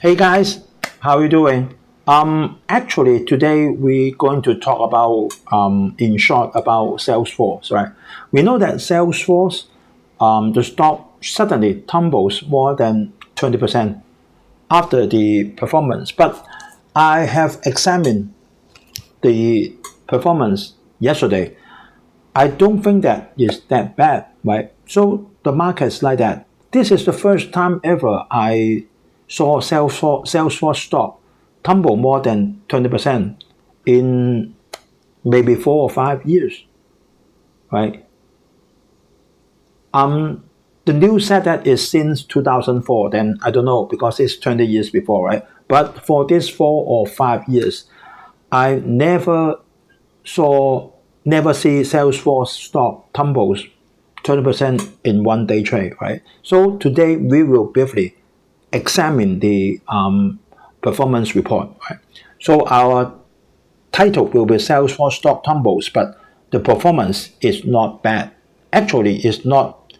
Hey guys, how are you doing? Actually, today we're going to talk about, in short, about Salesforce, right? We know that Salesforce, the stock suddenly tumbles more than 20% after the performance. But I have examined the performance yesterday. I don't think that is that bad, right? So the market's like that. This is the first time ever I saw Salesforce stock tumble more than 20% in maybe 4 or 5 years, right? The news said that is since 2004. Then I don't know because it's 20 years before, right? But for these 4 or 5 years, I saw never see Salesforce stock tumbles 20% in one day trade, right? So today we will briefly examine the performance report, right? So our title will be Salesforce stock tumbles, but the performance is not bad. Actually, it's not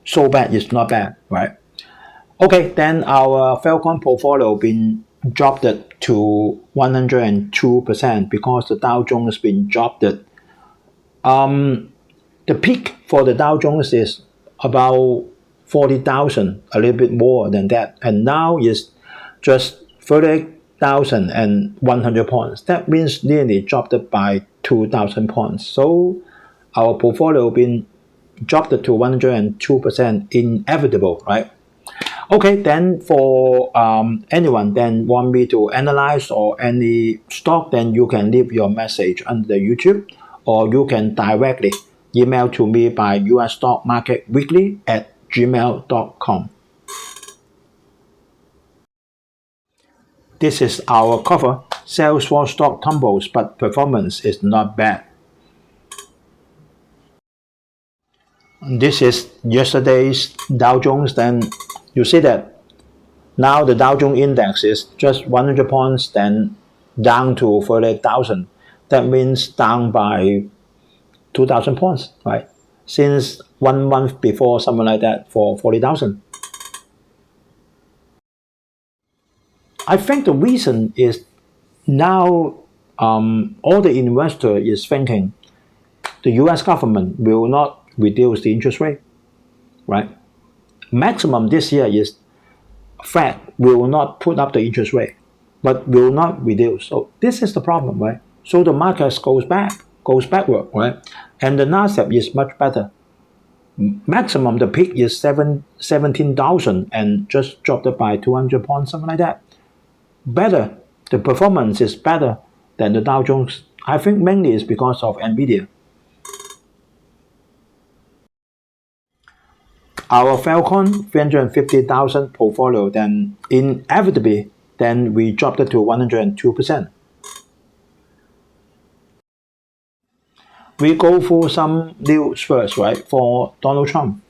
so bad. It's not bad, right? Okay, then our Falcon portfolio been dropped to 102% because the Dow Jones been dropped. The peak for the Dow Jones is about 40,000, a little bit more than that, and now is just 30,100 points. That means nearly dropped by 2,000 points. So our portfolio been dropped to 102%, inevitable, right? Okay, then for anyone then want me to analyze or any stock, then you can leave your message under the YouTube, or you can directly email to me by usstockmarketweekly@gmail.com. This is our cover. Salesforce stock tumbles, but performance is not bad. This is yesterday's Dow Jones. Then you see that now the Dow Jones index is just 100 points, then down to 38,000. That means down by 2,000 points, right? Since 1 month before, something like that, for 40,000. I think the reason is now all the investor is thinking the U.S. government will not reduce the interest rate, right? Maximum this year is Fed will not put up the interest rate, but will not reduce. So this is the problem, right? So the market goes backward, right? And the Nasdaq is much better. Maximum, the peak is 17,000 and just dropped it by 200 points, something like that. Better, the performance is better than the Dow Jones. I think mainly is because of Nvidia. Our Falcon 350,000 portfolio, then inevitably, then we dropped it to 102%. We go through some news first, right, for Donald Trump.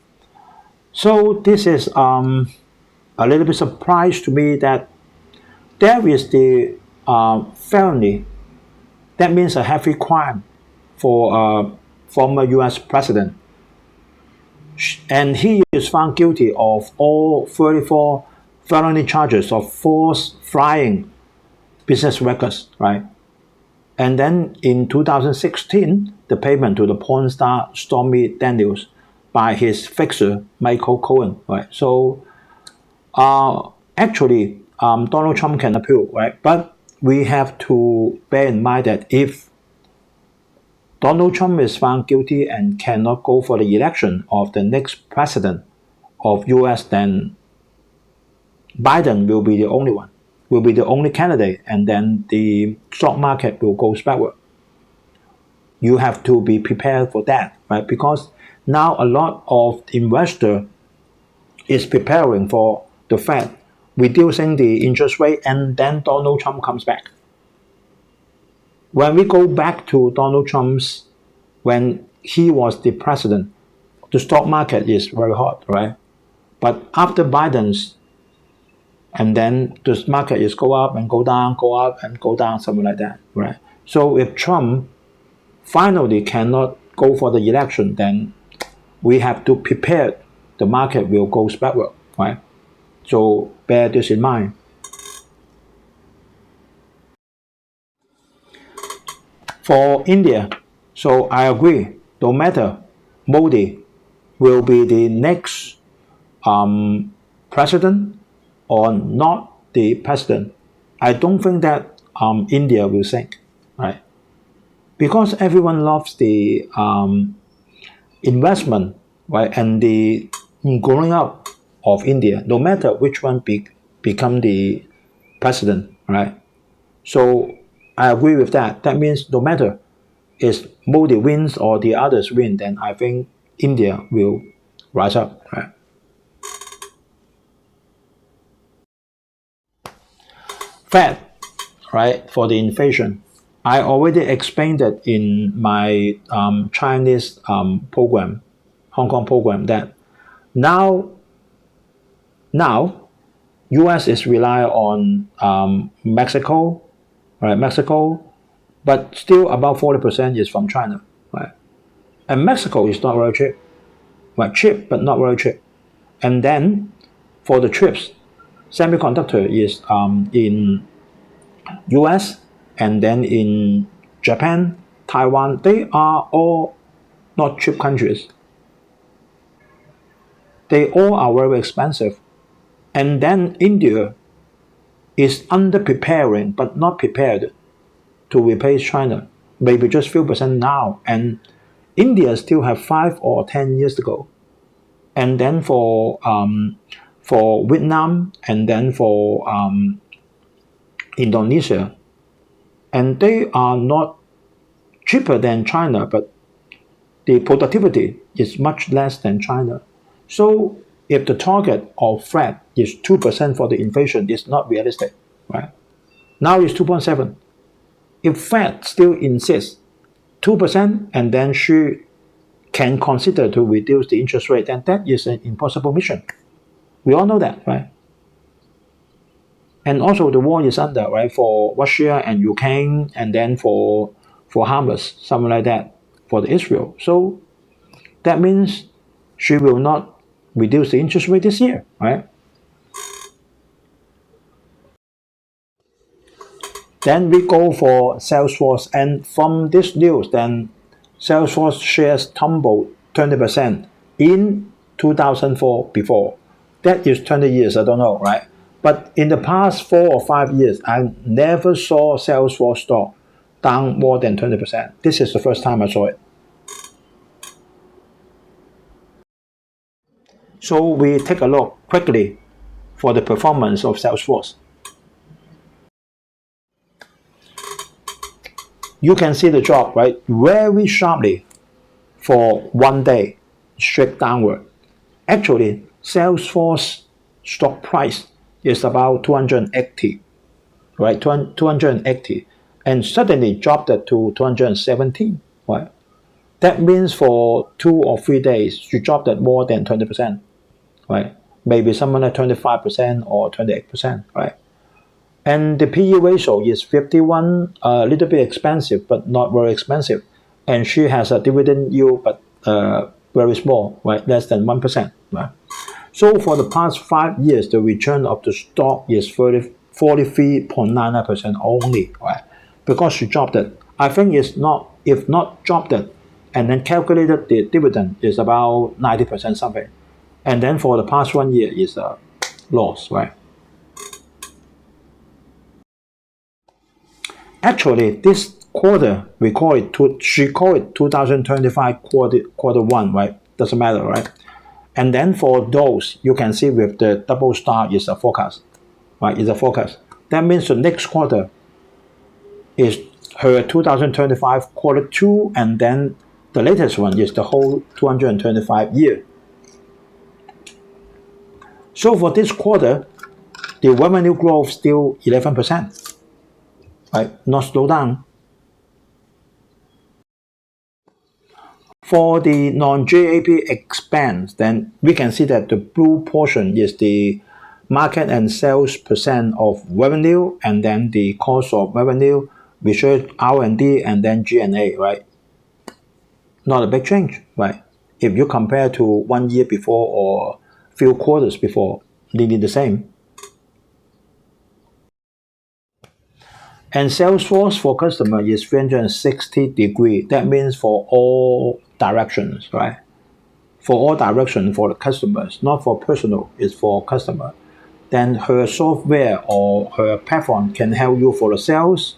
So this is a little bit surprise to me that there is the felony. That means a heavy crime for a former U.S. president. And he is found guilty of all 34 felony charges of false flying business records, right? And then in 2016, the payment to the porn star Stormy Daniels by his fixer Michael Cohen, right? So actually, Donald Trump can appeal, right? But we have to bear in mind that if Donald Trump is found guilty and cannot go for the election of the next president of U.S., then Biden will be the only one, will be the only candidate, and then the stock market will go backward. You have to be prepared for that, right? Because now a lot of investor is preparing for the Fed reducing the interest rate, and then Donald Trump comes back. When we go back to Donald Trump's, when he was the president, the stock market is very hot, right? But after Biden's, and then the market is go up and go down, go up and go down, something like that, right? So if Trump finally cannot go for the election, then we have to prepare the market will go backward, right? So bear this in mind. For India, so I agree, no matter Modi will be the next president or not the president, I don't think that India will sink, right? Because everyone loves the investment, right, and the growing up of India, no matter which one become the president, right? So I agree with that. That means no matter if Modi wins or the others win, then I think India will rise up, right? Fed, right, for the inflation. I already explained that in my Chinese program, Hong Kong program, that now U.S. is relying on Mexico, right? Mexico, but still about 40% is from China, right? And Mexico is not very cheap, right? Cheap but not very cheap. And then for the chips, semiconductor is in U.S. and then in Japan, Taiwan. They are all not cheap countries. They all are very expensive. And then India is under preparing but not prepared to replace China, maybe just few percent now. And India still have 5 or 10 years to go. And then for Vietnam and then for Indonesia, and they are not cheaper than China, but the productivity is much less than China. So if the target of Fed is 2% for the inflation, it's not realistic, right? Now it's 2.7. If Fed still insists 2% and then she can consider to reduce the interest rate, then that is an impossible mission. We all know that, right? And also the war is under, right, for Russia and Ukraine, and then for Hamas, something like that, for the Israel. So that means she will not reduce the interest rate this year, right? Then we go for Salesforce, and from this news, then Salesforce shares tumbled 20% in 2004 before. That is 20 years, I don't know, right? But in the past 4 or 5 years, I never saw Salesforce stock down more than 20%. This is the first time I saw it. So we take a look quickly for the performance of Salesforce. You can see the drop, right, very sharply for 1 day, straight downward. Actually, Salesforce stock price is about 280, right, 280, and suddenly dropped it to 217, right? That means for 2 or 3 days, you dropped it more than 20%, right? Maybe something like 25% or 28%, right? And the PE ratio is 51, a little bit expensive, but not very expensive. And she has a dividend yield, but very small, right? Less than 1%, right? So for the past 5 years, the return of the stock is 43.99% only, right? Because she dropped it. I think it's not, if not dropped it, and then calculated the dividend is about 90% something. And then for the past 1 year is a loss, right? Actually, this quarter, she called it 2025 quarter 1, right? Doesn't matter, right? And then for those, you can see with the double star is a forecast, right? It's a forecast. That means the next quarter is her 2025 quarter 2, and then the latest one is the whole 225 year. So for this quarter, the revenue growth still 11%, right? Not slow down. For the non-GAAP expense, then we can see that the blue portion is the market and sales percent of revenue, and then the cost of revenue, research, R&D, and then G&A, right? Not a big change, right? If you compare to 1 year before or few quarters before, nearly the same. And SALESFORCE for customer is 360 degree. That means for all directions, right? For all directions for the customers, not for personal, it's for customer. Then her software or her platform can help you for the sales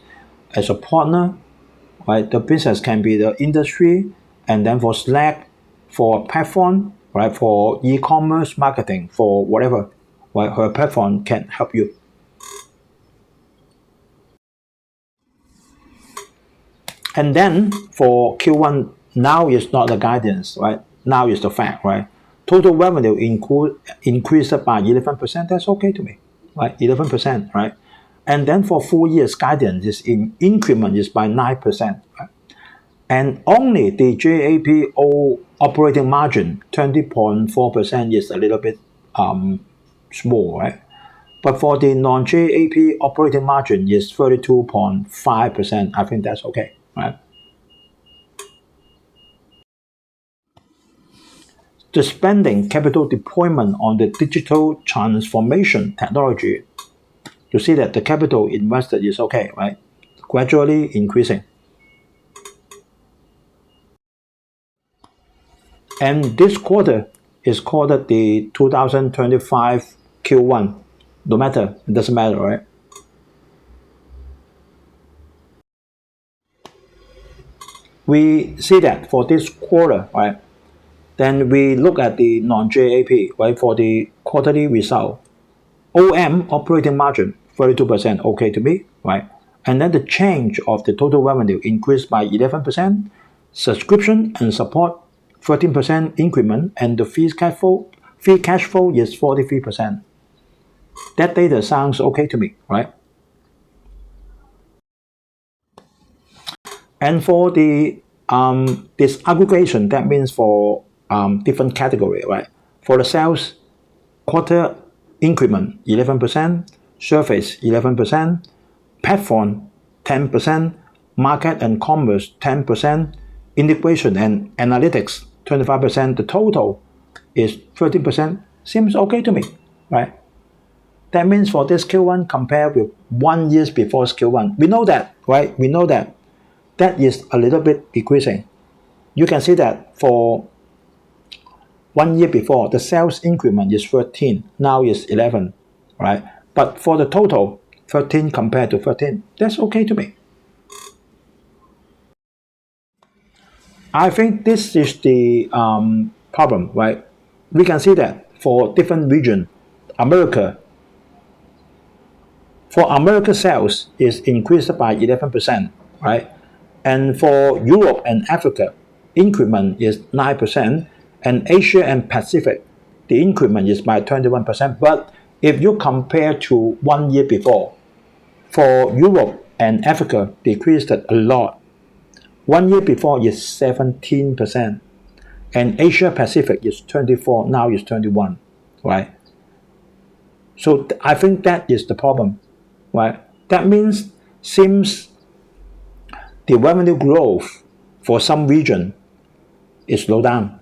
as a partner, right? The business can be the industry, and then for Slack, for platform, right? For e-commerce marketing, for whatever, right? Her platform can help you. And then for Q1, now is not the guidance, right? Now is the fact, right? Total revenue increased by 11%. That's okay to me, right? 11%, right? And then for full year's guidance is in increment is by 9%, right? And only the JAPO operating margin 20.4% is a little bit small, right? But for the non-JAP operating margin is 32.5%. I think that's okay, right? The spending capital deployment on the digital transformation technology, you see that the capital invested is okay, right? Gradually increasing. And this quarter is called the 2025 Q1. No matter, it doesn't matter, right? We see that for this quarter, right? Then we look at the non-JAP, right? For the quarterly result, OM operating margin 32%, okay to me, right? And then the change of the total revenue increased by 11%, subscription and support 13% increment, and the free cash flow is 43%. That data sounds okay to me, right? And for the disaggregation, that means for different category, right? For the sales, quarter increment 11%, service 11%, platform 10%, market and commerce 10%, integration and analytics 25%. The total is 13%. Seems okay to me, right? That means for this Q1 compared with 1 year before Q1, we know that, right? We know that that is a little bit decreasing. You can see that for 1 year before, the sales increment is 13, now is 11, right? But for the total, 13 compared to 13, that's okay to me. I think this is the problem, right? We can see that for different region, for America sales is increased by 11%, right? And for Europe and Africa, increment is 9%, and Asia and Pacific, the increment is by 21%. But if you compare to 1 year before, for Europe and Africa decreased a lot. 1 year before is 17%, and Asia Pacific is 24, now is 21, right? So I think that is the problem, right? That means seems the revenue growth for some region is slowed down.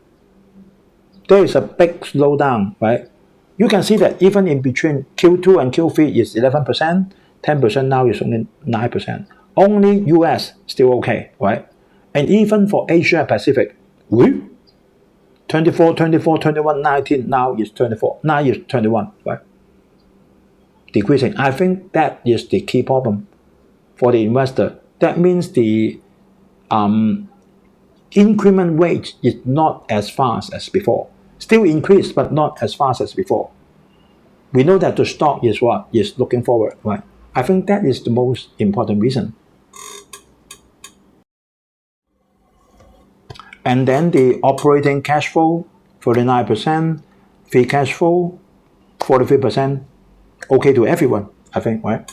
There is a big slowdown, right? You can see that even in between Q2 and Q3 is 11%, 10%, now is only 9%. Only US still okay, right? And even for Asia Pacific, 24, 24, 21, 19, now is 24, now is 21, right? Decreasing. I think that is the key problem for the investor. That means the increment rate is not as fast as before. Still increased, but not as fast as before. We know that the stock is what is looking forward, right? I think that is the most important reason. And then the operating cash flow, 49%, free cash flow, 43%, okay to everyone, I think, right?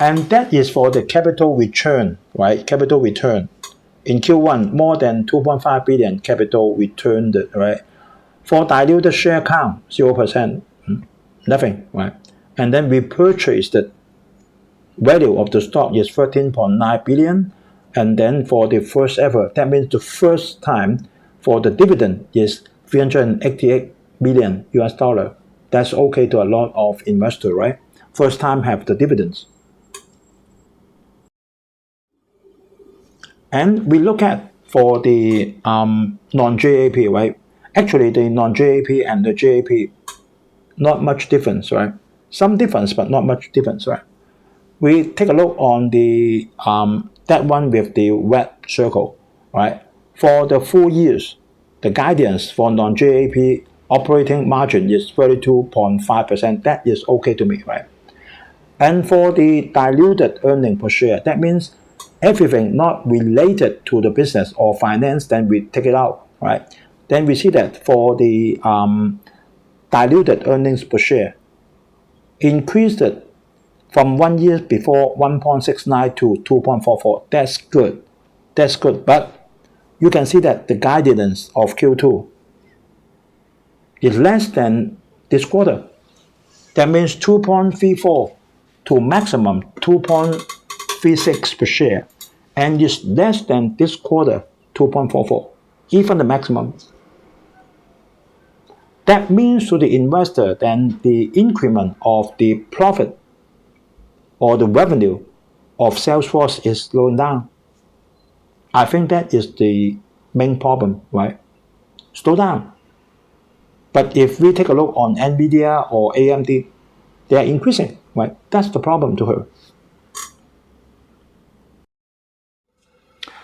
And that is for the capital return, right? Capital return. In Q1, more than 2.5 billion capital returned, right? For diluted share count, 0%, nothing, right? And then we purchased the value of the stock is 13.9 billion. And then for the first ever, that means the first time for the dividend is 388 million US dollar. That's okay to a lot of investors, right? First time have the dividends. And we look at for the non-JAP, right? Actually, the non-JAP and the JAP, not much difference, right? Some difference, but not much difference, right? We take a look on the that one with the red circle, right? For the full years, the guidance for non-JAP operating margin is 32.5%. That is okay to me, right? And for the diluted earning per share, that means everything not related to the business or finance, then we take it out, right? Then we see that for the diluted earnings per share, increased from 1 year before 1.69 to 2.44. That's good. That's good. But you can see that the guidance of Q2 is less than this quarter. That means 2.34 to maximum 2.36 per share, and is less than this quarter 2.44, even the maximum. That means to the investor then the increment of the profit or the revenue of Salesforce is slowing down. I think that is the main problem, right? Slow down. But if we take a look on NVIDIA or AMD, they are increasing, right? That's the problem to her.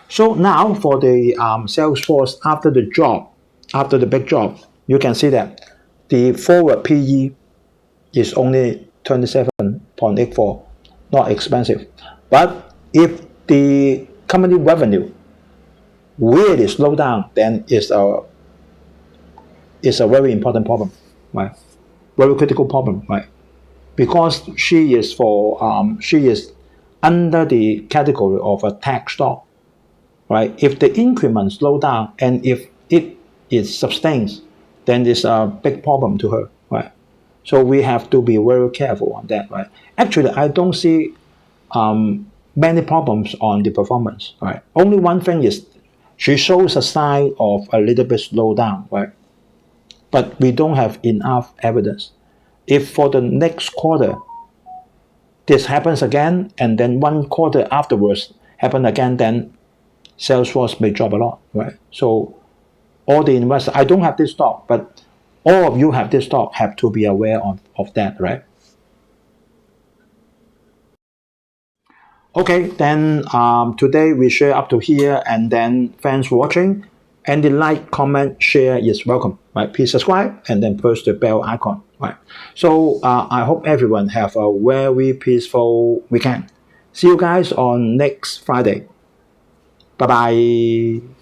So now for the Salesforce after the big job, you can see that the forward PE is only 27.84, not expensive. But if the company revenue really slow down, then it's a very important problem, right? Very critical problem, right? Because she is under the category of a tech stock, right? If the increment slow down and if it is sustains, then it's a big problem to her, right? So we have to be very careful on that, right? Actually, I don't see many problems on the performance, right? Only one thing is she shows a sign of a little bit slow down, right? But we don't have enough evidence. If for the next quarter this happens again, and then one quarter afterwards happen again, then Salesforce may drop a lot, right? So all the investors, I don't have this stock, but all of you have this stock, have to be aware of that, right? Okay, then today we share up to here, and then thanks for watching. Any like, comment, share is welcome, right? Please subscribe and then press the bell icon, right? So I hope everyone have a very peaceful weekend. See you guys on next Friday. Bye bye.